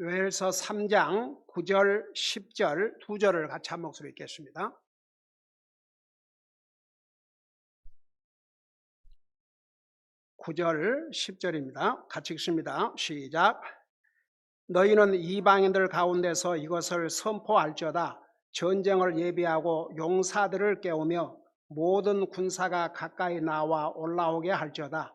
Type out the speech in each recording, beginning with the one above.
요엘서 3장 9절, 10절 두 절을 같이 한 목소리 읽겠습니다. 9절, 10절입니다. 같이 읽습니다. 시작. 너희는 이방인들 가운데서 이것을 선포할지어다. 전쟁을 예비하고 용사들을 깨우며 모든 군사가 가까이 나와 올라오게 할지어다.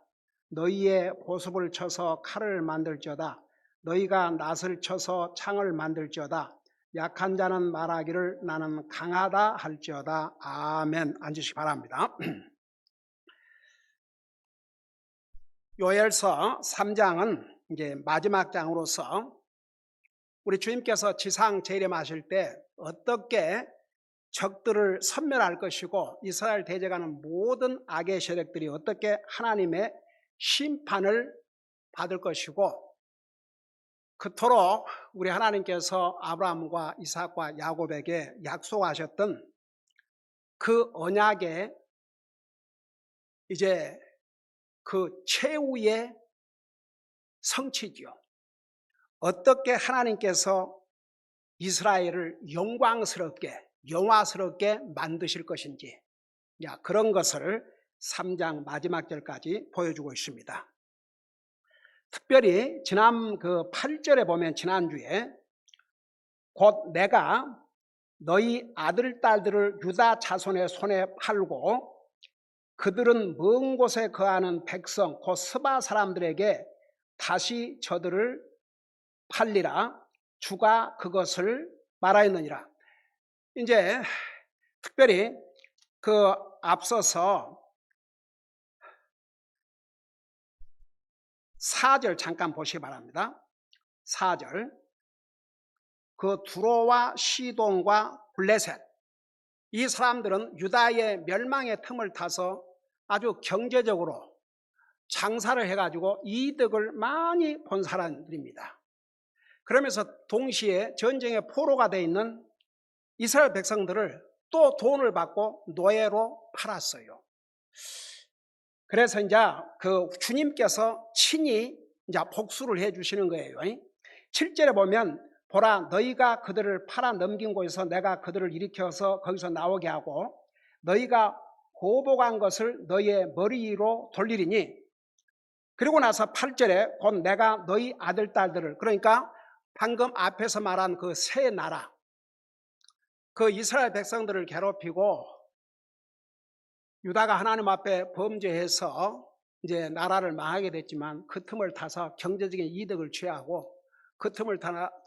너희의 보습을 쳐서 칼을 만들지어다. 너희가 낫을 쳐서 창을 만들지어다. 약한 자는 말하기를 나는 강하다 할지어다. 아멘. 앉으시기 바랍니다. 요엘서 3장은 이제 마지막 장으로서 우리 주님께서 지상 재림하실 때 어떻게 적들을 섬멸할 것이고 이스라엘 대적하는 모든 악의 세력들이 어떻게 하나님의 심판을 받을 것이고 그토록 우리 하나님께서 아브라함과 이삭과 야곱에게 약속하셨던 그 언약의 이제 그 최후의 성취지요. 어떻게 하나님께서 이스라엘을 영화스럽게 만드실 것인지 그런 것을 3장 마지막 절까지 보여주고 있습니다. 특별히 지난 그 8절에 보면 지난주에 곧 내가 너희 아들 딸들을 유다 자손의 손에 팔고 그들은 먼 곳에 거하는 백성 곧 스바 사람들에게 다시 저들을 팔리라. 주가 그것을 말하였느니라. 이제 특별히 그 앞서서 4절 잠깐 보시기 바랍니다. 4절. 그 두로와 시돈과 블레셋 이 사람들은 유다의 멸망의 틈을 타서 아주 경제적으로 장사를 해가지고 이득을 많이 본 사람들입니다. 그러면서 동시에 전쟁의 포로가 되어 있는 이스라엘 백성들을 또 돈을 받고 노예로 팔았어요. 그래서 이제 그 주님께서 친히 이제 복수를 해 주시는 거예요. 7절에 보면 보라 너희가 그들을 팔아 넘긴 곳에서 내가 그들을 일으켜서 거기서 나오게 하고 너희가 보복한 것을 너희의 머리 위로 돌리리니 그리고 나서 8절에 곧 내가 너희 아들 딸들을 그러니까 방금 앞에서 말한 그 세 나라 그 이스라엘 백성들을 괴롭히고 유다가 하나님 앞에 범죄해서 이제 나라를 망하게 됐지만 그 틈을 타서 경제적인 이득을 취하고 그 틈을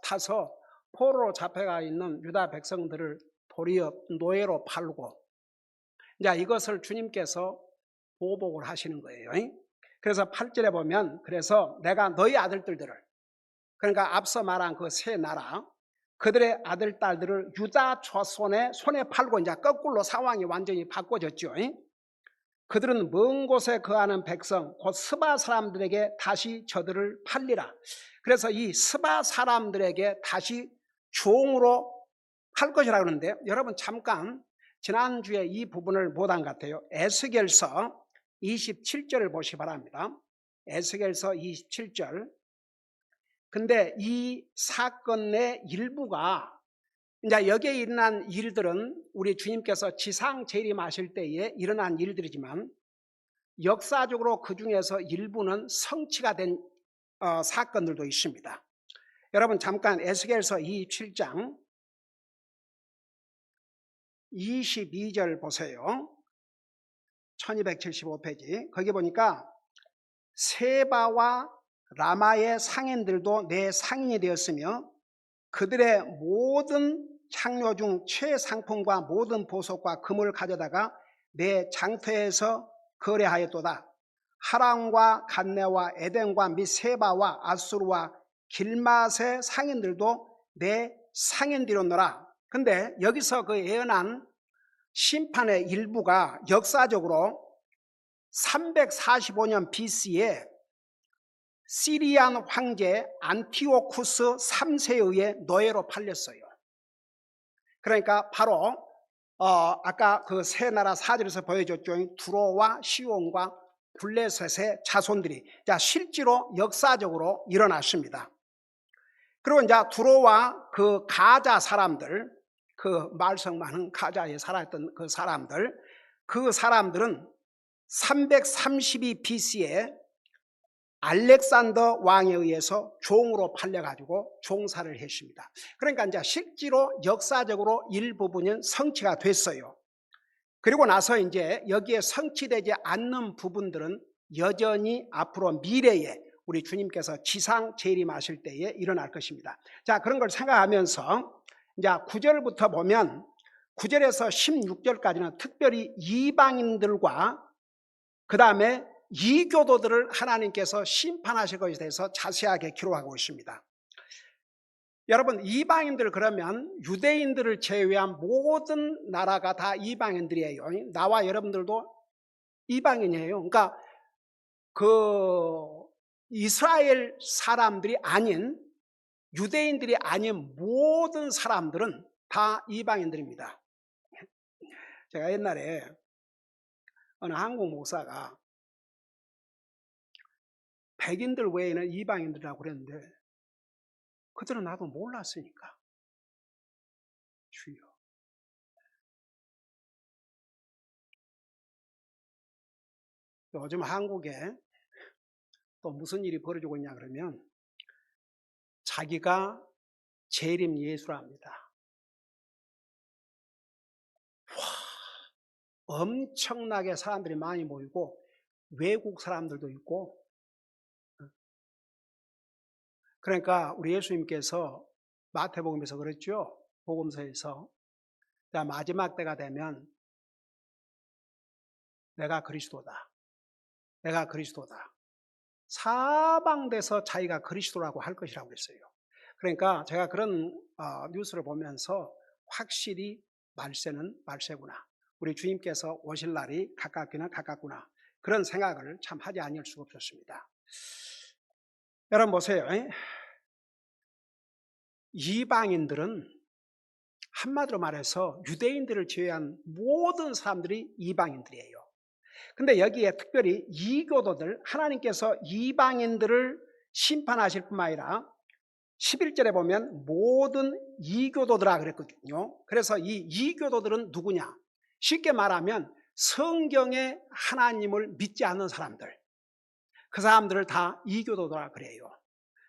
타서 포로로 잡혀가 있는 유다 백성들을 도리어 노예로 팔고 이제 이것을 주님께서 보복을 하시는 거예요. 그래서 8절에 보면 그래서 내가 너희 아들들을 그러니까 앞서 말한 그 세 나라 그들의 아들 딸들을 유다 자손의 손에 팔고 이제 거꾸로 상황이 완전히 바꿔졌죠. 그들은 먼 곳에 거하는 백성 곧 스바 사람들에게 다시 저들을 팔리라. 그래서 이 스바 사람들에게 다시 종으로 팔 것이라 그러는데 여러분 잠깐 지난주에 이 부분을 못한 것 같아요. 에스겔서 27절을 보시기 바랍니다. 에스겔서 27절. 근데 이 사건의 일부가 이제 여기에 일어난 일들은 우리 주님께서 지상 재림하실 때에 일어난 일들이지만 역사적으로 그 중에서 일부는 성취가 된 사건들도 있습니다. 여러분 잠깐 에스겔서 27장 22절 보세요. 1275페이지. 거기 보니까 세바와 라마의 상인들도 내 상인이 되었으며 그들의 모든 향료 중 최상품과 모든 보석과 금을 가져다가 내 장터에서 거래하였도다. 하람과 간네와 에덴과 및 세바와 아수르와 길맛의 상인들도 내 상인들이었노라. 근데 여기서 그 예언한 심판의 일부가 역사적으로 345년 BC에 시리안 황제 안티오쿠스 3세에 의해 노예로 팔렸어요. 그러니까 바로 아까 그 세 나라 사절에서 보여줬죠. 두로와 시온과 블레셋의 자손들이 실제로 역사적으로 일어났습니다. 그리고 이제 두로와 그 가자 사람들, 그 말썽 많은 가자에 살았던 그 사람들은 332 BC에 알렉산더 왕에 의해서 종으로 팔려가지고 종사를 했습니다. 그러니까 이제 실제로 역사적으로 일부분은 성취가 됐어요. 그리고 나서 이제 여기에 성취되지 않는 부분들은 여전히 앞으로 미래에 우리 주님께서 지상 재림하실 때에 일어날 것입니다. 자, 그런 걸 생각하면서 이제 9절부터 보면 9절에서 16절까지는 특별히 이방인들과 그 다음에 이교도들을 하나님께서 심판하실 것에 대해서 자세하게 기록하고 있습니다. 여러분, 이방인들 그러면 유대인들을 제외한 모든 나라가 다 이방인들이에요. 나와 여러분들도 이방인이에요. 그러니까 그 이스라엘 사람들이 아닌, 유대인들이 아닌 모든 사람들은 다 이방인들입니다. 제가 옛날에 어느 한국 목사가 백인들 외에는 이방인들이라고 그랬는데 그들은 나도 몰랐으니까. 주여. 요즘 한국에 또 무슨 일이 벌어지고 있냐 그러면 자기가 재림 예수랍니다. 와, 엄청나게 사람들이 많이 모이고 외국 사람들도 있고, 그러니까 우리 예수님께서 마태복음에서 그랬죠. 복음서에서 마지막 때가 되면 내가 그리스도다. 내가 그리스도다. 사방돼서 자기가 그리스도라고 할 것이라고 했어요. 그러니까 제가 그런 뉴스를 보면서 확실히 말세는 말세구나. 우리 주님께서 오실 날이 가깝기는 가깝구나. 그런 생각을 참 하지 않을 수가 없었습니다. 여러분 보세요. 이방인들은 한마디로 말해서 유대인들을 제외한 모든 사람들이 이방인들이에요. 근데 여기에 특별히 이교도들, 하나님께서 이방인들을 심판하실 뿐만 아니라 11절에 보면 모든 이교도들아 그랬거든요. 그래서 이 이교도들은 누구냐? 쉽게 말하면 성경의 하나님을 믿지 않는 사람들, 그 사람들을 다 이교도들아 그래요.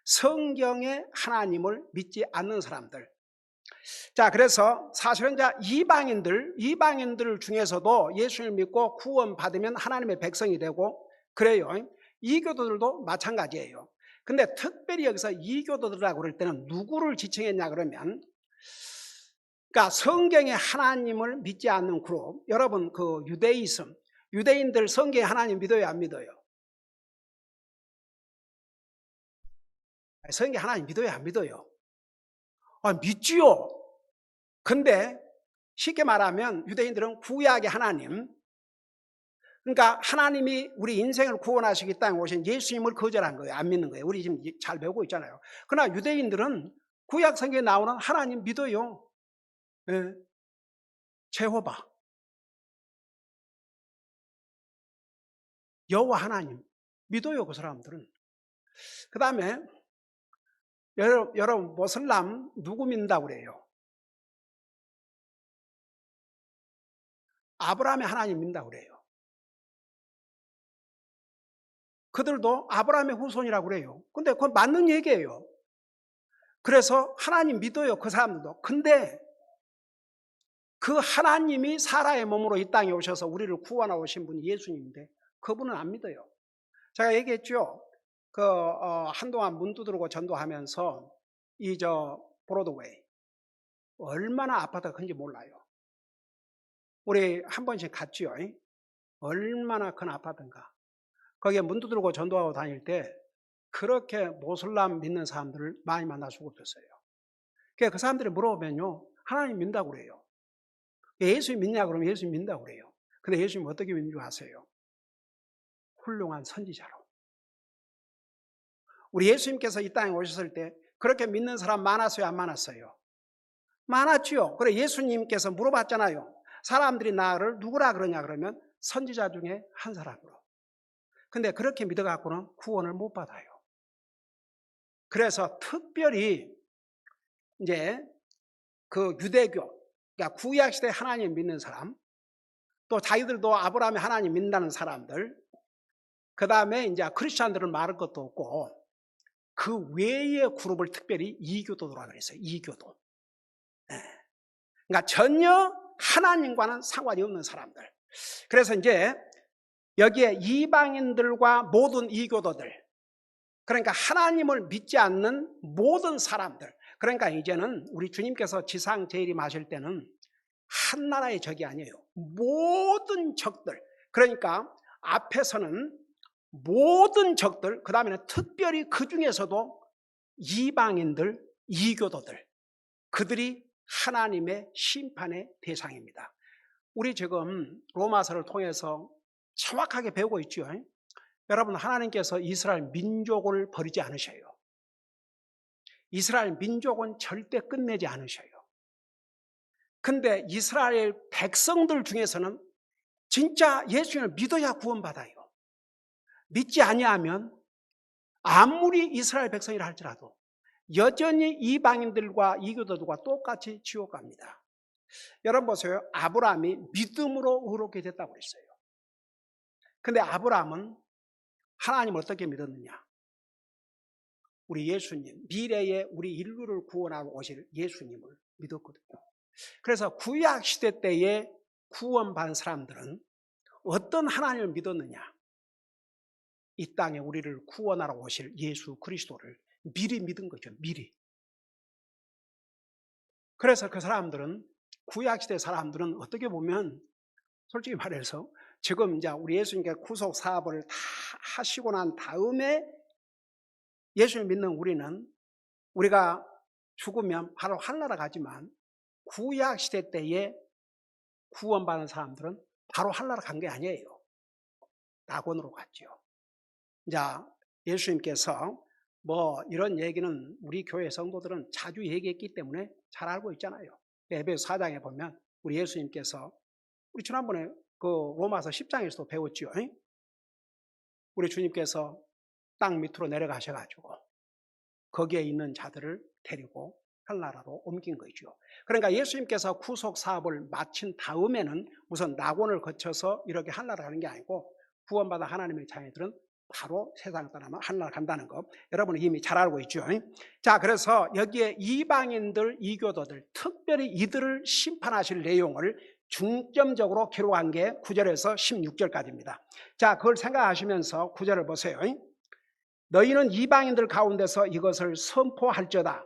성경의 하나님을 믿지 않는 사람들. 자, 그래서 사실은 이방인들 중에서도 예수를 믿고 구원받으면 하나님의 백성이 되고 그래요. 이교도들도 마찬가지예요. 근데 특별히 여기서 이교도들이라고 그럴 때는 누구를 지칭했냐 그러면, 그러니까 성경의 하나님을 믿지 않는 그룹, 여러분 그 유대이즘, 유대인들 성경의 하나님 믿어요 안 믿어요? 성경의 하나님 믿어요 안 믿어요? 믿지요. 근데 쉽게 말하면 유대인들은 구약의 하나님, 그러니까 하나님이 우리 인생을 구원하시기 땅에 오신 예수님을 거절한 거예요. 안 믿는 거예요. 우리 지금 잘 배우고 있잖아요. 그러나 유대인들은 구약 성경에 나오는 하나님 믿어요. 예. 제호바, 여호와 하나님 믿어요. 그 사람들은. 그 다음에 여러분 모슬람 누구 믿는다고 그래요? 아브라함의 하나님 믿는다고 그래요. 그들도 아브라함의 후손이라고 그래요. 근데 그건 맞는 얘기예요. 그래서 하나님 믿어요. 그 사람들도. 근데 그 하나님이 사라의 몸으로 이 땅에 오셔서 우리를 구원하러 오신 분이 예수님인데 그분은 안 믿어요. 제가 얘기했죠. 한동안 문 두드리고 전도하면서 브로드웨이 얼마나 아파트가 큰지 몰라요. 우리 한 번씩 갔지요. 얼마나 큰 아파트인가. 거기에 문 두드리고 전도하고 다닐 때 그렇게 모슬람 믿는 사람들을 많이 만날 수가 없었어요. 그러니까 그 사람들이 물어보면요, 하나님 믿는다고 그래요. 예수님 믿냐 그러면 예수님 믿는다고 그래요. 근데 예수님 어떻게 믿는 줄 아세요? 훌륭한 선지자로. 우리 예수님께서 이 땅에 오셨을 때 그렇게 믿는 사람 많았어요 안 많았어요? 많았지요. 그래 예수님께서 물어봤잖아요. 사람들이 나를 누구라 그러냐 그러면 선지자 중에 한 사람으로. 근데 그렇게 믿어갖고는 구원을 못 받아요. 그래서 특별히 이제 그 유대교, 그러니까 구약 시대 하나님 믿는 사람, 또 자기들도 아브라함의 하나님 믿는다는 사람들, 그 다음에 이제 크리스찬들을 말할 것도 없고 그 외의 그룹을 특별히 이교도라고 그랬어요. 이교도. 그러니까 전혀 하나님과는 상관이 없는 사람들. 그래서 이제 여기에 이방인들과 모든 이교도들, 그러니까 하나님을 믿지 않는 모든 사람들, 그러니까 이제는 우리 주님께서 지상 재림하실 때는 한 나라의 적이 아니에요. 모든 적들. 그러니까 앞에서는 모든 적들, 그 다음에는 특별히 그 중에서도 이방인들, 이교도들, 그들이 하나님의 심판의 대상입니다. 우리 지금 로마서를 통해서 정확하게 배우고 있죠. 여러분, 하나님께서 이스라엘 민족을 버리지 않으셔요. 이스라엘 민족은 절대 끝내지 않으셔요. 근데 이스라엘 백성들 중에서는 진짜 예수님을 믿어야 구원받아요. 믿지 아니하면 아무리 이스라엘 백성이라 할지라도 여전히 이방인들과 이교도들과 똑같이 지옥 갑니다. 여러분 보세요. 아브라함이 믿음으로 의롭게 됐다고 그랬어요. 근데 아브라함은 하나님을 어떻게 믿었느냐? 우리 예수님, 미래에 우리 인류를 구원하러 오실 예수님을 믿었거든요. 그래서 구약 시대 때에 구원받은 사람들은 어떤 하나님을 믿었느냐? 이 땅에 우리를 구원하러 오실 예수 그리스도를 미리 믿은 거죠. 미리. 그래서 그 사람들은, 구약시대 사람들은 어떻게 보면 솔직히 말해서 지금 이제 우리 예수님께 구속 사업을 다 하시고 난 다음에 예수를 믿는 우리가 죽으면 바로 하늘나라 가지만 구약시대 때에 구원받은 사람들은 바로 하늘나라 간 게 아니에요. 낙원으로 갔죠. 자, 예수님께서 뭐 이런 얘기는 우리 교회 성도들은 자주 얘기했기 때문에 잘 알고 있잖아요. 에베소 4장에 보면 우리 예수님께서, 우리 지난번에 그 로마서 10장에서도 배웠죠. 우리 주님께서 땅 밑으로 내려가셔가지고 거기에 있는 자들을 데리고 하늘나라로 옮긴 거죠. 그러니까 예수님께서 구속 사업을 마친 다음에는 무슨 낙원을 거쳐서 이렇게 하늘나라 가는 게 아니고 구원받아 하나님의 자녀들은 바로 세상을 떠나면 하늘나라 간다는 거 여러분은 이미 잘 알고 있죠. 자, 그래서 여기에 이방인들, 이교도들, 특별히 이들을 심판하실 내용을 중점적으로 기록한 게 9절에서 16절까지입니다. 자, 그걸 생각하시면서 9절을 보세요. 너희는 이방인들 가운데서 이것을 선포할지어다.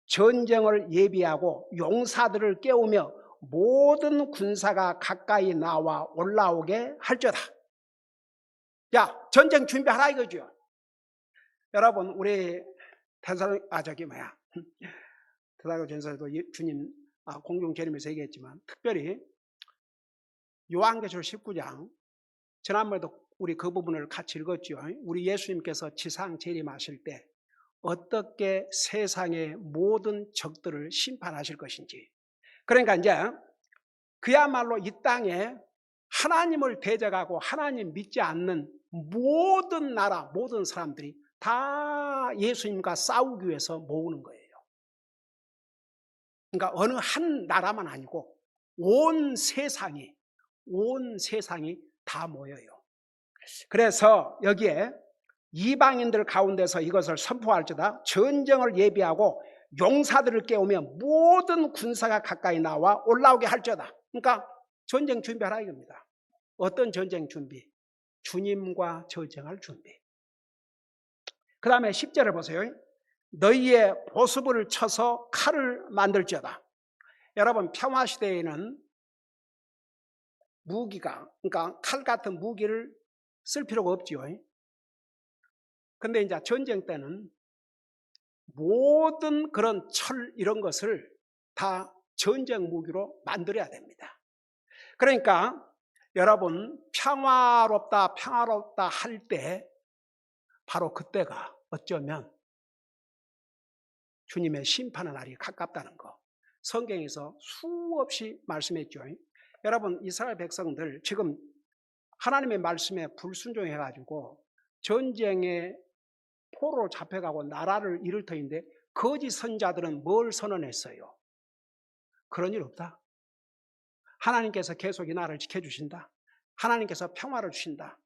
전쟁을 예비하고 용사들을 깨우며 모든 군사가 가까이 나와 올라오게 할지어다. 야, 전쟁 준비하라 이거죠. 여러분, 우리 테살로니가전서에도 주님 공중 재림에서 얘기했지만 특별히 요한계시록 19장, 지난번에도 우리 그 부분을 같이 읽었죠. 우리 예수님께서 지상 재림하실 때 어떻게 세상의 모든 적들을 심판하실 것인지. 그러니까 이제 그야말로 이 땅에 하나님을 대적하고 하나님 믿지 않는 모든 나라, 모든 사람들이 다 예수님과 싸우기 위해서 모으는 거예요. 그러니까 어느 한 나라만 아니고 온 세상이 다 모여요. 그래서 여기에 이방인들 가운데서 이것을 선포할지어다. 전쟁을 예비하고 용사들을 깨우며 모든 군사가 가까이 나와 올라오게 할지어다. 그러니까 전쟁 준비하라 이겁니다. 어떤 전쟁 준비? 주님과 전쟁할 준비. 그 다음에 10절을 보세요. 너희의 보습을 쳐서 칼을 만들지어다. 여러분, 평화시대에는 무기가, 그러니까 칼 같은 무기를 쓸 필요가 없지요. 근데 이제 전쟁 때는 모든 그런 철 이런 것을 다 전쟁 무기로 만들어야 됩니다. 그러니까 여러분, 평화롭다 할 때 바로 그때가 어쩌면 주님의 심판의 날이 가깝다는 거 성경에서 수없이 말씀했죠. 여러분, 이스라엘 백성들 지금 하나님의 말씀에 불순종해가지고 전쟁에 포로로 잡혀가고 나라를 잃을 터인데 거짓 선자들은 뭘 선언했어요? 그런 일 없다. 하나님께서 계속 이 나라를 지켜주신다. 하나님께서 평화를 주신다.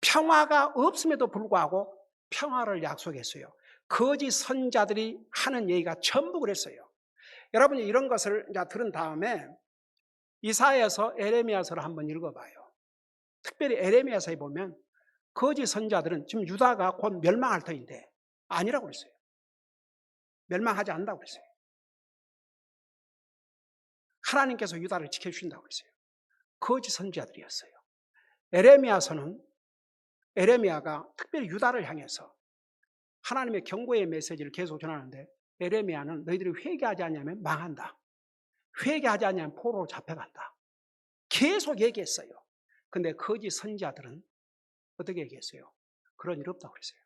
평화가 없음에도 불구하고 평화를 약속했어요. 거짓 선자들이 하는 얘기가 전부 그랬어요. 여러분이 이런 것을 이제 들은 다음에 이사야서 에레미야서를 한번 읽어봐요. 특별히 에레미야서에 보면 거짓 선자들은 지금 유다가 곧 멸망할 터인데 아니라고 그랬어요. 멸망하지 않는다고 그랬어요. 하나님께서 유다를 지켜주신다고 그랬어요. 거짓 선지자들이었어요. 에레미야서는 에레미야가 특별히 유다를 향해서 하나님의 경고의 메시지를 계속 전하는데 에레미야는 너희들이 회개하지 않으면 망한다. 회개하지 않으면 포로로 잡혀간다. 계속 얘기했어요. 근데 거짓 선지자들은 어떻게 얘기했어요? 그런 일 없다고 그랬어요.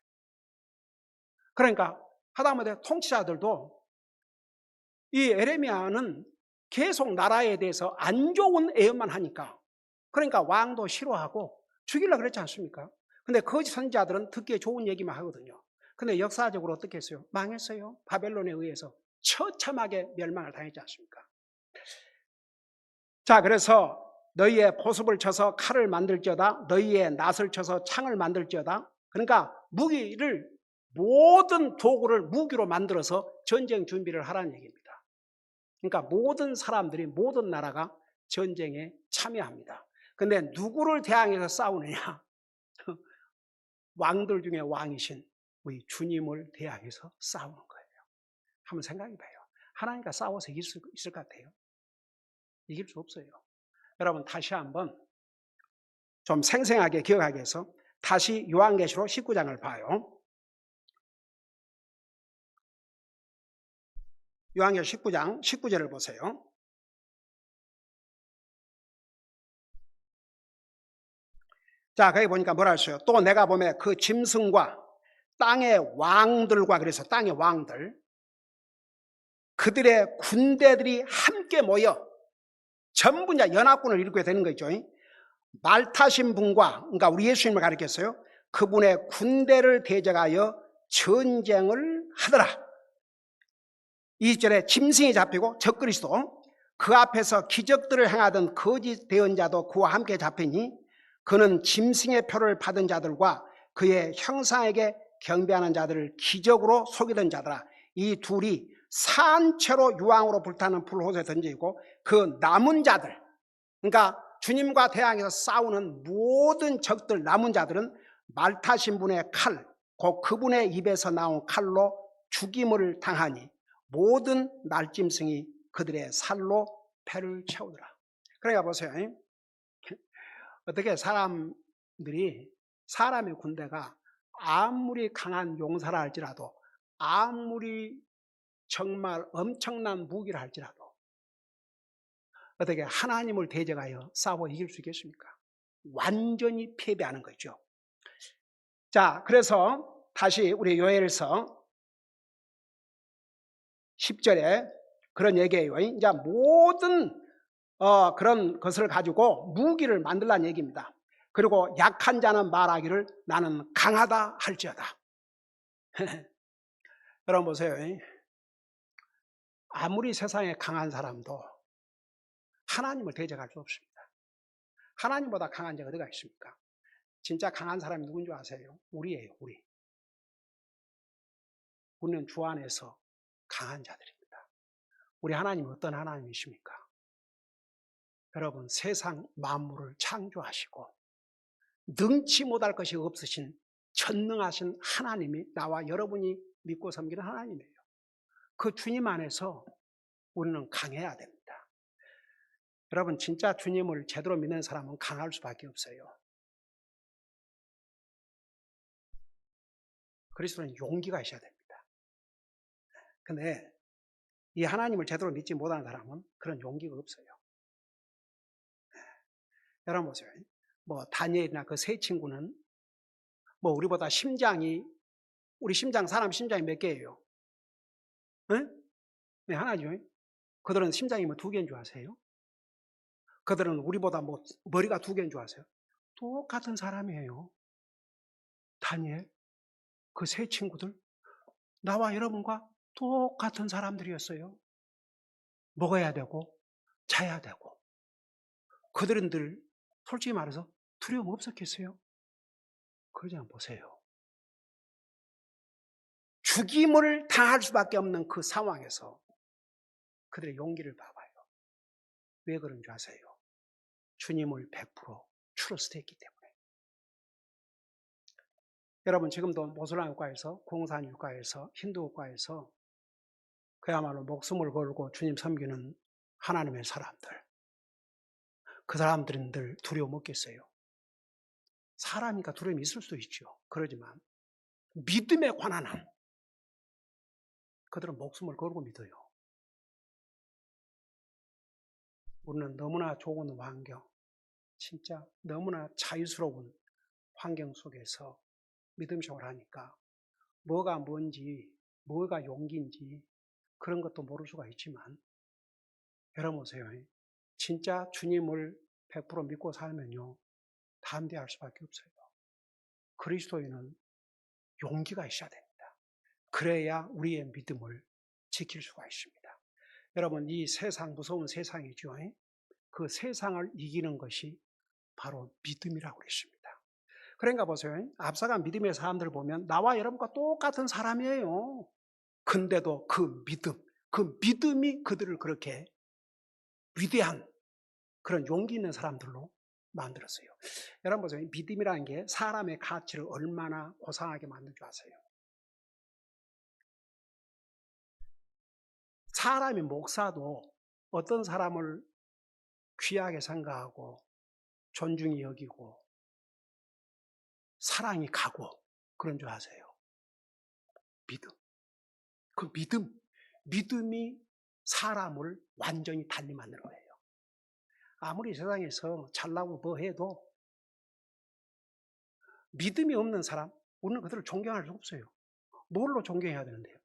그러니까 하다못해 통치자들도 이 에레미야는 계속 나라에 대해서 안 좋은 애언만 하니까 그러니까 왕도 싫어하고 죽이려고 그랬지 않습니까? 근데 거짓 선지자들은 듣기에 좋은 얘기만 하거든요. 근데 역사적으로 어떻게 했어요? 망했어요. 바벨론에 의해서 처참하게 멸망을 당했지 않습니까? 자, 그래서 너희의 보습을 쳐서 칼을 만들지어다. 너희의 낫을 쳐서 창을 만들지어다. 그러니까 무기를 모든 도구를 무기로 만들어서 전쟁 준비를 하라는 얘기입니다. 그러니까 모든 사람들이 모든 나라가 전쟁에 참여합니다. 근데 누구를 대항해서 싸우느냐? 왕들 중에 왕이신 우리 주님을 대항해서 싸우는 거예요. 한번 생각해 봐요. 하나님과 싸워서 이길 수 있을 것 같아요? 이길 수 없어요. 여러분 다시 한번 좀 생생하게 기억하기 위해서 다시 요한계시록 19장을 봐요. 요한계시록 19장 19절을 보세요. 자, 거기 보니까 뭐라 했어요? 또 내가 보면 그 짐승과 땅의 왕들과, 그래서 땅의 왕들, 그들의 군대들이 함께 모여 전부 이제 연합군을 이루게 되는 거죠. 말 타신 분과, 그러니까 우리 예수님을 가리켰어요. 그분의 군대를 대적하여 전쟁을 하더라. 2절에 짐승이 잡히고 적그리스도, 그 앞에서 기적들을 행하던 거짓 대언자도 그와 함께 잡히니 그는 짐승의 표를 받은 자들과 그의 형상에게 경배하는 자들을 기적으로 속이던 자더라. 이 둘이 산채로 유황으로 불타는 불호수에 던지고 그 남은 자들, 그러니까 주님과 대항해서 싸우는 모든 적들, 남은 자들은 말 타신 분의 칼, 곧 그분의 입에서 나온 칼로 죽임을 당하니 모든 날짐승이 그들의 살로 배를 채우더라. 그러니까 보세요. 어떻게 사람들이, 사람의 군대가 아무리 강한 용사라 할지라도, 아무리 정말 엄청난 무기라 할지라도 어떻게 하나님을 대적하여 싸워 이길 수 있겠습니까? 완전히 패배하는 거죠. 자, 그래서 다시 우리 요엘서 10절에 그런 얘기예요. 이제 모든 그런 것을 가지고 무기를 만들라는 얘기입니다. 그리고 약한 자는 말하기를 나는 강하다 할지어다. 여러분 보세요. 아무리 세상에 강한 사람도 하나님을 대적할 수 없습니다. 하나님보다 강한 자가 어디가 있습니까? 진짜 강한 사람이 누군 줄 아세요? 우리예요, 우리. 우리는 주 안에서 강한 자들입니다. 우리 하나님은 어떤 하나님이십니까? 여러분, 세상 만물을 창조하시고 능치 못할 것이 없으신 전능하신 하나님이 나와 여러분이 믿고 섬기는 하나님이에요. 그 주님 안에서 우리는 강해야 됩니다. 여러분, 진짜 주님을 제대로 믿는 사람은 강할 수밖에 없어요. 그리스도는 용기가 있어야 됩니다. 근데 이 하나님을 제대로 믿지 못하는 사람은 그런 용기가 없어요. 여러분 보세요. 뭐 다니엘이나 그 세 친구는 뭐 우리보다 심장이, 우리 심장, 사람 심장이 몇 개예요? 응? 네, 하나죠. 그들은 심장이 뭐 2개인 줄 아세요? 그들은 우리보다 뭐 머리가 2개인 줄 아세요? 똑같은 사람이에요. 다니엘. 그 세 친구들 나와 여러분과 똑같은 사람들이었어요. 먹어야 되고 자야 되고. 그들은들 솔직히 말해서 두려움 없었겠어요? 그러지 않아 보세요. 죽임을 당할 수밖에 없는 그 상황에서 그들의 용기를 봐봐요. 왜 그런 줄 아세요? 주님을 100% 트러스트했기 때문에. 여러분 지금도 모슬람국가에서, 공산국가에서, 힌두국가에서 그야말로 목숨을 걸고 주님 섬기는 하나님의 사람들, 그 사람들은 늘 두려움 없겠어요? 사람이니까 두려움이 있을 수도 있죠. 그러지만 믿음에 관한 한 그들은 목숨을 걸고 믿어요. 우리는 너무나 좋은 환경, 진짜 너무나 자유스러운 환경 속에서 믿음 생활을 하니까 뭐가 뭔지, 뭐가 용기인지 그런 것도 모를 수가 있지만 여러분 보세요. 진짜 주님을 100% 믿고 살면요. 담대할 수밖에 없어요. 그리스도인은 용기가 있어야 됩니다. 그래야 우리의 믿음을 지킬 수가 있습니다. 여러분 이 세상 무서운 세상이죠. 그 세상을 이기는 것이 바로 믿음이라고 그랬습니다. 그러니까 보세요. 앞서간 믿음의 사람들을 보면 나와 여러분과 똑같은 사람이에요. 근데도 그 믿음이 그들을 그렇게 위대한 그런 용기 있는 사람들로 만들었어요. 여러분 보세요. 믿음이라는 게 사람의 가치를 얼마나 고상하게 만든 줄 아세요? 사람이 목사도 어떤 사람을 귀하게 생각하고 존중히 여기고 사랑이 가고 그런 줄 아세요? 믿음. 그 믿음이 사람을 완전히 달리 만드는 거예요. 아무리 세상에서 잘나고 뭐 해도 믿음이 없는 사람, 우리는 그들을 존경할 수 없어요. 뭘로 존경해야 되는데요?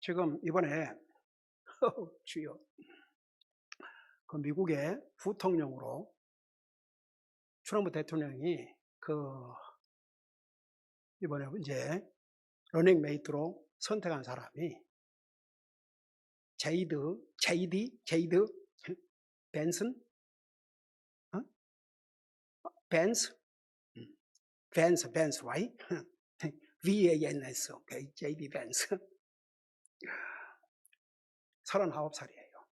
지금 이번에 주요 그 미국의 부통령으로 트럼프 대통령이 이번에 이제 러닝메이트로 선택한 사람이 제이드 벤슨? 어? 벤스, right? VANS, okay, JD 벤스. 39살이에요.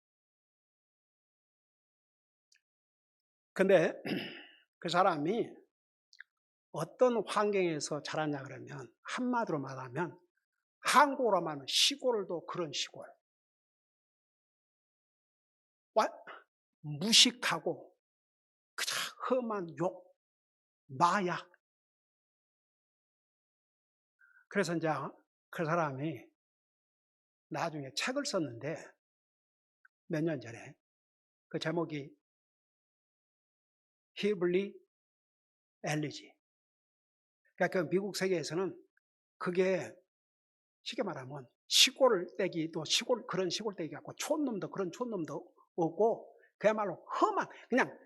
근데 그 사람이 어떤 환경에서 자랐냐 그러면 한마디로 말하면 한국으로 말하면 시골도 그런 시골. 무식하고 그저 험한 욕, 마약. 그래서 이제 그 사람이 나중에 책을 썼는데 몇 년 전에 그 제목이 히블리 엘리지. 그러니까 그 미국 세계에서는 그게 쉽게 말하면 시골떼기도 그런 시골떼기 같고 촌놈도 그런 촌놈도 없고 그야말로 험한 그냥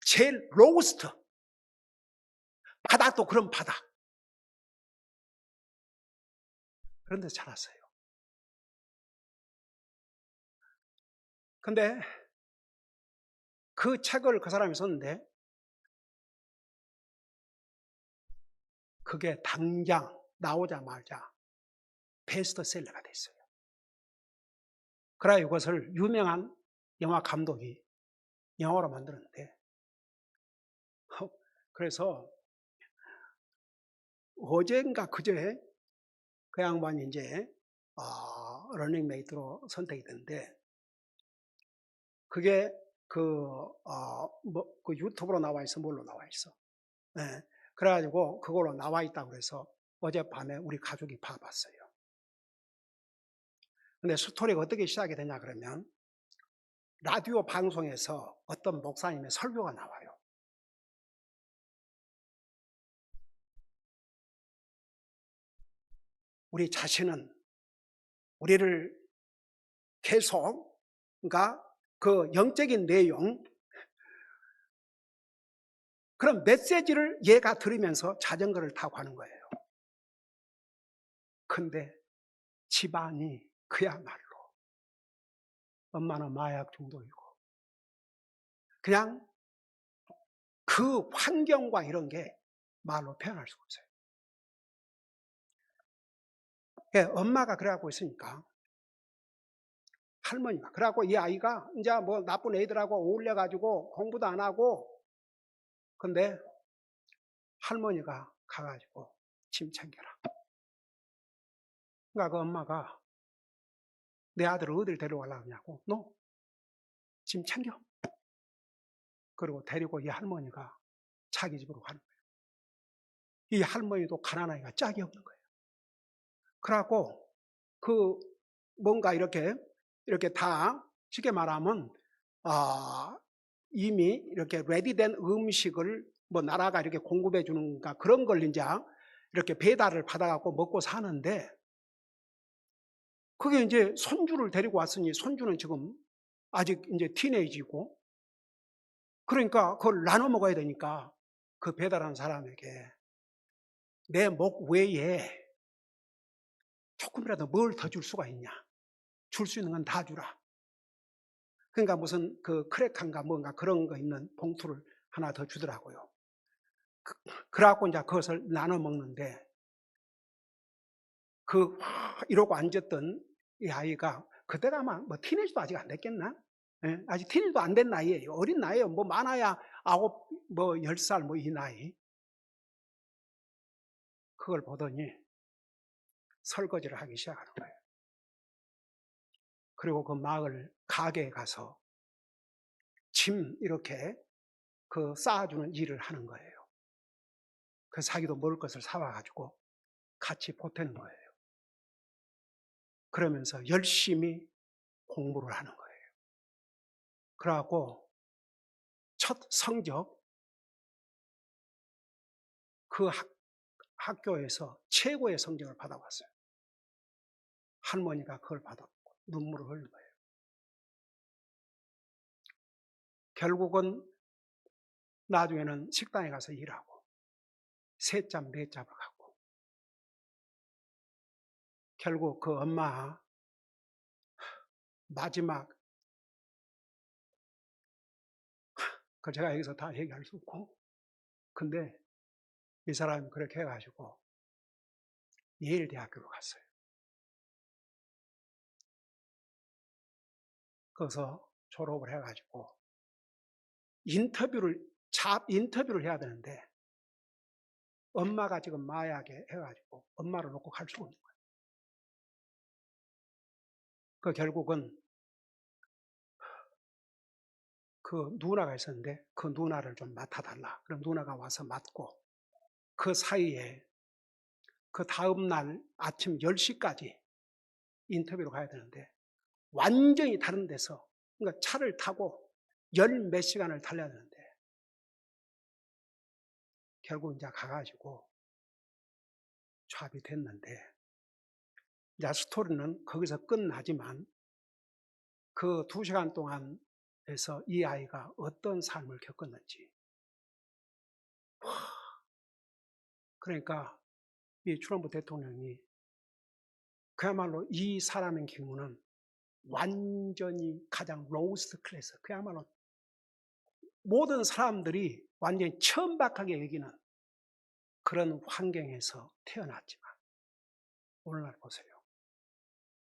제일 로우스트 바닥도 그런 바닥 그런 데서 자랐어요. 근데 그 책을 그 사람이 썼는데 그게 당장 나오자마자 베스트셀러가 됐어요. 그래야 이것을 유명한 영화 감독이 영화로 만들었는데 그래서 어젠가 그저에 그 양반이 이제 러닝메이트로 선택이 됐는데 그게 그 유튜브로 나와 있어, 뭘로 나와 있어. 네. 그래가지고 그걸로 나와 있다고 그래서 어젯밤에 우리 가족이 봐봤어요. 근데 스토리가 어떻게 시작이 되냐 그러면 라디오 방송에서 어떤 목사님의 설교가 나와요. 우리 자신은 우리를 계속 그러니까 그 영적인 내용 그런 메시지를 얘가 들으면서 자전거를 타고 가는 거예요. 근데 집안이 그야말로 엄마는 마약 중독이고 그냥 그 환경과 이런 게 말로 표현할 수가 없어요. 예, 엄마가 그래갖고 있으니까 할머니가 그래갖고 이 아이가 이제 뭐 나쁜 애들하고 어울려가지고 공부도 안 하고 근데 할머니가 가가지고 짐 챙겨라. 그러니까 그 엄마가 내 아들을 어디를 데려가려고 하냐고 너 짐 챙겨. 그리고 데리고 이 할머니가 자기 집으로 가는 거예요. 이 할머니도 가난하기가 짝이 없는 거예요. 그래갖고 그 뭔가 이렇게 다 쉽게 말하면 이미 이렇게 레디된 음식을 뭐 나라가 이렇게 공급해 주는가 그런 걸 이제 이렇게 배달을 받아갖고 먹고 사는데 그게 이제 손주를 데리고 왔으니 손주는 지금 아직 이제 티네이지고 그러니까 그걸 나눠 먹어야 되니까 그 배달한 사람에게 내 목 외에 조금이라도 뭘 더 줄 수가 있냐. 줄 수 있는 건 다 주라. 그러니까 무슨 그 크랙한가 뭔가 그런 거 있는 봉투를 하나 더 주더라고요. 그래갖고 이제 그것을 나눠 먹는데 이러고 앉았던 이 아이가 그때가 아마 뭐 티네이저도 아직 안 됐겠나? 예? 아직 티네이저도 안 된 나이에요. 어린 나이에요. 뭐 많아야 9, 뭐 10살 뭐 이 나이. 그걸 보더니 설거지를 하기 시작하는 거예요. 그리고 그 마을 가게에 가서 짐 이렇게 그 쌓아주는 일을 하는 거예요. 그래서 자기도 먹을 것을 사와가지고 같이 보태는 거예요. 그러면서 열심히 공부를 하는 거예요. 그래갖고 첫 성적 그 학교에서 최고의 성적을 받아왔어요. 할머니가 그걸 받았고 눈물을 흘린 거예요. 결국은 나중에는 식당에 가서 일하고 셋잡 넷잡을 갖고 결국 그 엄마 마지막 그 제가 여기서 다 얘기할 수 없고 근데 이 사람이 그렇게 해가지고 예일대학교로 갔어요. 거기서 졸업을 해가지고 인터뷰를 해야 되는데 엄마가 지금 마약에 해가지고 엄마를 놓고 갈 수가 없는 거예요. 그 결국은 그 누나가 있었는데 그 누나를 좀 맡아달라. 그럼 누나가 와서 맡고 그 사이에 그 다음날 아침 10시까지 인터뷰로 가야 되는데 완전히 다른 데서 그러니까 차를 타고 열 몇 시간을 달려야 되는데 결국 이제 가가지고 취업이 됐는데 이제 스토리는 거기서 끝나지만 그 2시간 동안에서 이 아이가 어떤 삶을 겪었는지 그러니까 이 트럼프 대통령이 그야말로 이 사람의 경우는 완전히 가장 로우스트 클래스 그야말로 모든 사람들이 완전히 천박하게 여기는 그런 환경에서 태어났지만 오늘날 보세요.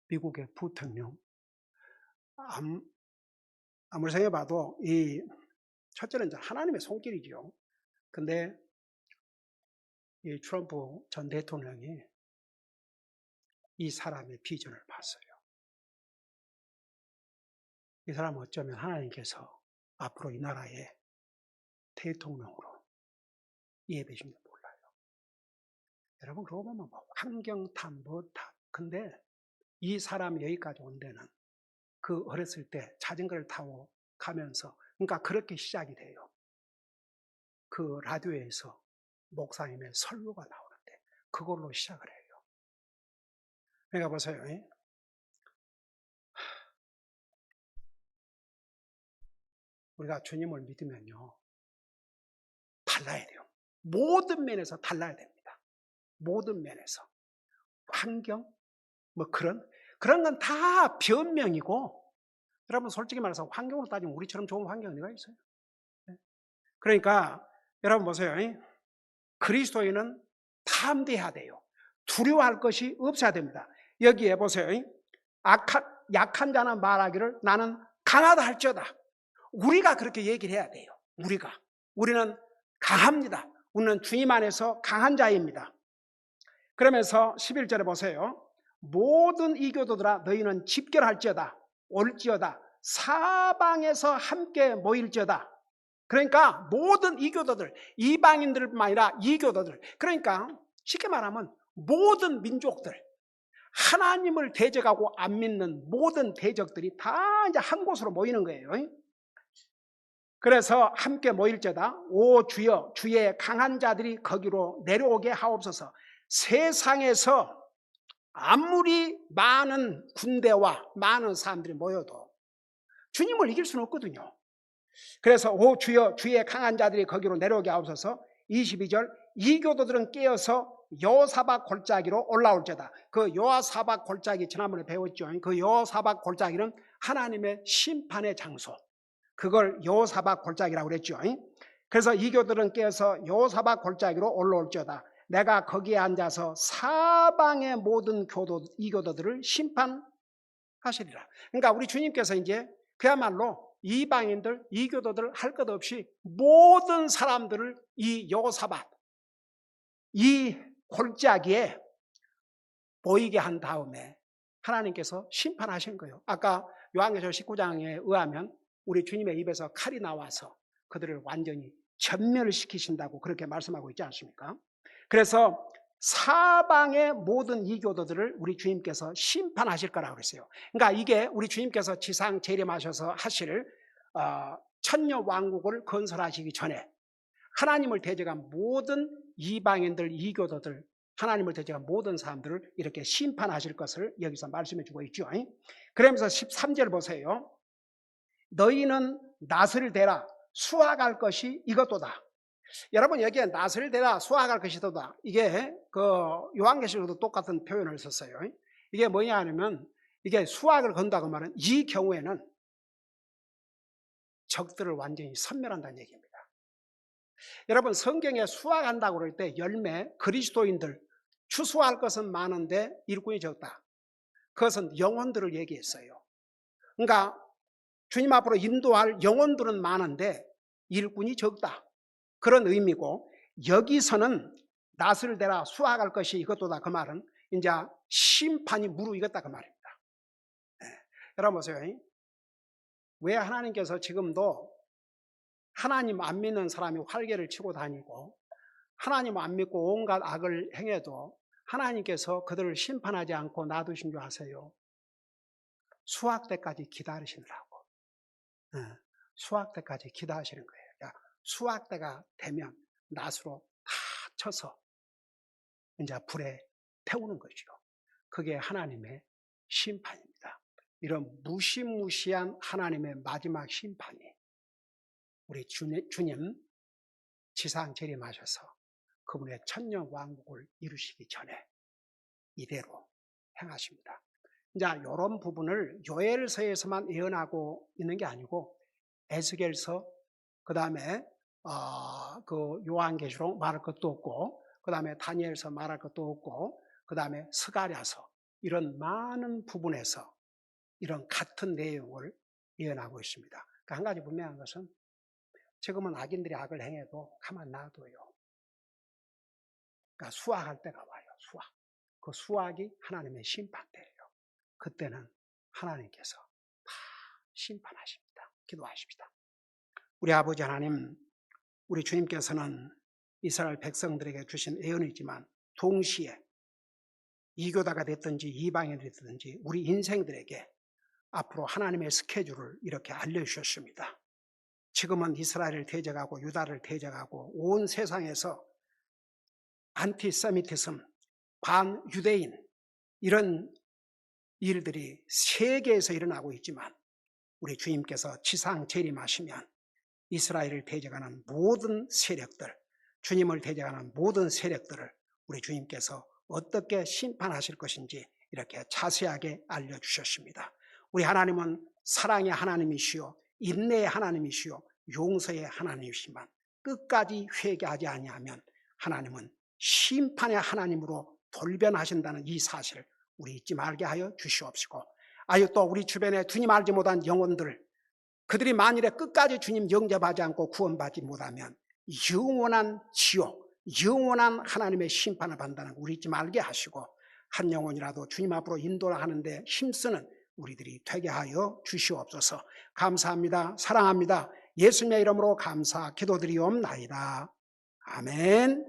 미국의 부통령 아무리 생각해봐도 이 첫째는 하나님의 손길이죠. 근데 이 트럼프 전 대통령이 이 사람의 비전을 봤어요. 이 사람은 어쩌면 하나님께서 앞으로 이 나라의 대통령으로 예배해주는지 몰라요. 여러분 그러고 보면 뭐 환경탑 뭐탑 근데 이 사람이 여기까지 온 데는 그 어렸을 때 자전거를 타고 가면서 그러니까 그렇게 시작이 돼요. 그 라디오에서 목사님의 설교가 나오는데 그걸로 시작을 해요. 그러니까 보세요. 우리가 주님을 믿으면요. 달라야 돼요. 모든 면에서 달라야 됩니다. 모든 면에서. 환경, 뭐 그런 건 다 변명이고, 여러분 솔직히 말해서 환경으로 따지면 우리처럼 좋은 환경이 어디가 있어요? 그러니까 여러분 보세요. 그리스도인은 담대해야 돼요. 두려워할 것이 없어야 됩니다. 여기에 보세요. 약한 자는 말하기를 나는 강하다 할지어다. 우리가 그렇게 얘기를 해야 돼요. 우리는 강합니다. 우리는 주님 안에서 강한 자입니다. 그러면서 11절에 보세요. 모든 이교도들아 너희는 집결할지어다. 올지어다. 사방에서 함께 모일지어다. 그러니까 모든 이교도들, 이방인들뿐만 아니라 이교도들, 그러니까 쉽게 말하면 모든 민족들, 하나님을 대적하고 안 믿는 모든 대적들이 다 이제 한 곳으로 모이는 거예요. 그래서 함께 모일지어다. 오 주여, 주의 강한 자들이 거기로 내려오게 하옵소서. 세상에서 아무리 많은 군대와 많은 사람들이 모여도 주님을 이길 수는 없거든요. 그래서 오 주여, 주의 강한 자들이 거기로 내려오게 하옵소서. 22절 이교도들은 깨어서 여호사밧 골짜기로 올라올지어다. 그 여호사밧 골짜기 지난번에 배웠죠. 그 여호사밧 골짜기는 하나님의 심판의 장소, 그걸 여호사밧 골짜기라고 그랬죠. 그래서 이교도들은 깨어서 여호사밧 골짜기로 올라올지어다. 내가 거기에 앉아서 사방의 모든 이교도들을 심판하시리라. 그러니까 우리 주님께서 이제 그야말로 이방인들, 이교도들 할 것 없이 모든 사람들을 이 여호사밧, 이 골짜기에 모이게 한 다음에 하나님께서 심판하신 거예요. 아까 요한계시록 19장에 의하면 우리 주님의 입에서 칼이 나와서 그들을 완전히 전멸시키신다고 그렇게 말씀하고 있지 않습니까? 그래서 사방의 모든 이교도들을 우리 주님께서 심판하실 거라고 그랬어요. 그러니까 이게 우리 주님께서 지상 재림하셔서 하실 천년 왕국을 건설하시기 전에 하나님을 대적한 모든 이방인들, 이교도들, 하나님을 대적한 모든 사람들을 이렇게 심판하실 것을 여기서 말씀해 주고 있죠. 그러면서 13절 보세요. 너희는 낫을 대라 수확할 것이 이것도다. 여러분 여기에 낫을 대라 수확할 것이도다. 이게 그 요한계시록도 똑같은 표현을 썼어요. 이게 뭐냐 하면 이게 수확을 건다고 말은 이 경우에는 적들을 완전히 섬멸한다는 얘기입니다. 여러분 성경에 수확한다고 그럴 때 열매, 그리스도인들 추수할 것은 많은데 일꾼이 적다. 그것은 영혼들을 얘기했어요. 그러니까 주님 앞으로 인도할 영혼들은 많은데 일꾼이 적다. 그런 의미고, 여기서는 낫을 대라 수확할 것이 이것도다. 그 말은 이제 심판이 무르익었다 그 말입니다. 여러분 보세요. 왜 하나님께서 지금도 하나님 안 믿는 사람이 활개를 치고 다니고 하나님 안 믿고 온갖 악을 행해도 하나님께서 그들을 심판하지 않고 놔두신 줄 아세요? 수확 때까지 기다리시느라고. 수확 때까지 기다리시는 거예요. 수확 때가 되면 낫으로 다 쳐서 이제 불에 태우는 거죠. 그게 하나님의 심판입니다. 이런 무시무시한 하나님의 마지막 심판이 우리 주님 지상 재림하셔서 그분의 천년 왕국을 이루시기 전에 이대로 행하십니다. 이제 이런 부분을 요엘서에서만 예언하고 있는 게 아니고 에스겔서, 그 다음에 그 요한계시록 말할 것도 없고, 그 다음에 다니엘서 말할 것도 없고, 그 다음에 스가랴서, 이런 많은 부분에서 이런 같은 내용을 예언하고 있습니다. 그러니까 한 가지 분명한 것은 지금은 악인들이 악을 행해도 가만 놔둬요. 그러니까 수확할 때가 와요. 수확. 그 수확이 하나님의 심판대예요. 그때는 하나님께서 다 심판하십니다. 기도하십니다. 우리 아버지 하나님, 우리 주님께서는 이스라엘 백성들에게 주신 예언이지만 동시에 이교다가 됐든지 이방인이 됐든지 우리 인생들에게 앞으로 하나님의 스케줄을 이렇게 알려주셨습니다. 지금은 이스라엘을 대적하고 유다를 대적하고 온 세상에서 안티세미티즘, 반유대인 이런 일들이 세계에서 일어나고 있지만 우리 주님께서 지상 재림하시면 이스라엘을 대적하는 모든 세력들, 주님을 대적하는 모든 세력들을 우리 주님께서 어떻게 심판하실 것인지 이렇게 자세하게 알려주셨습니다. 우리 하나님은 사랑의 하나님이시요 인내의 하나님이시요 용서의 하나님이시만 끝까지 회개하지 아니하면 하나님은 심판의 하나님으로 돌변하신다는 이 사실을 우리 잊지 말게 하여 주시옵시고, 아유 또 우리 주변에 주님 알지 못한 영혼들, 그들이 만일에 끝까지 주님 영접하지 않고 구원받지 못하면 영원한 지옥, 영원한 하나님의 심판을 받는다는 거 우리 잊지 말게 하시고, 한 영혼이라도 주님 앞으로 인도하는데 힘쓰는 우리들이 되게 하여 주시옵소서. 감사합니다. 사랑합니다. 예수님의 이름으로 감사 기도드리옵나이다. 아멘.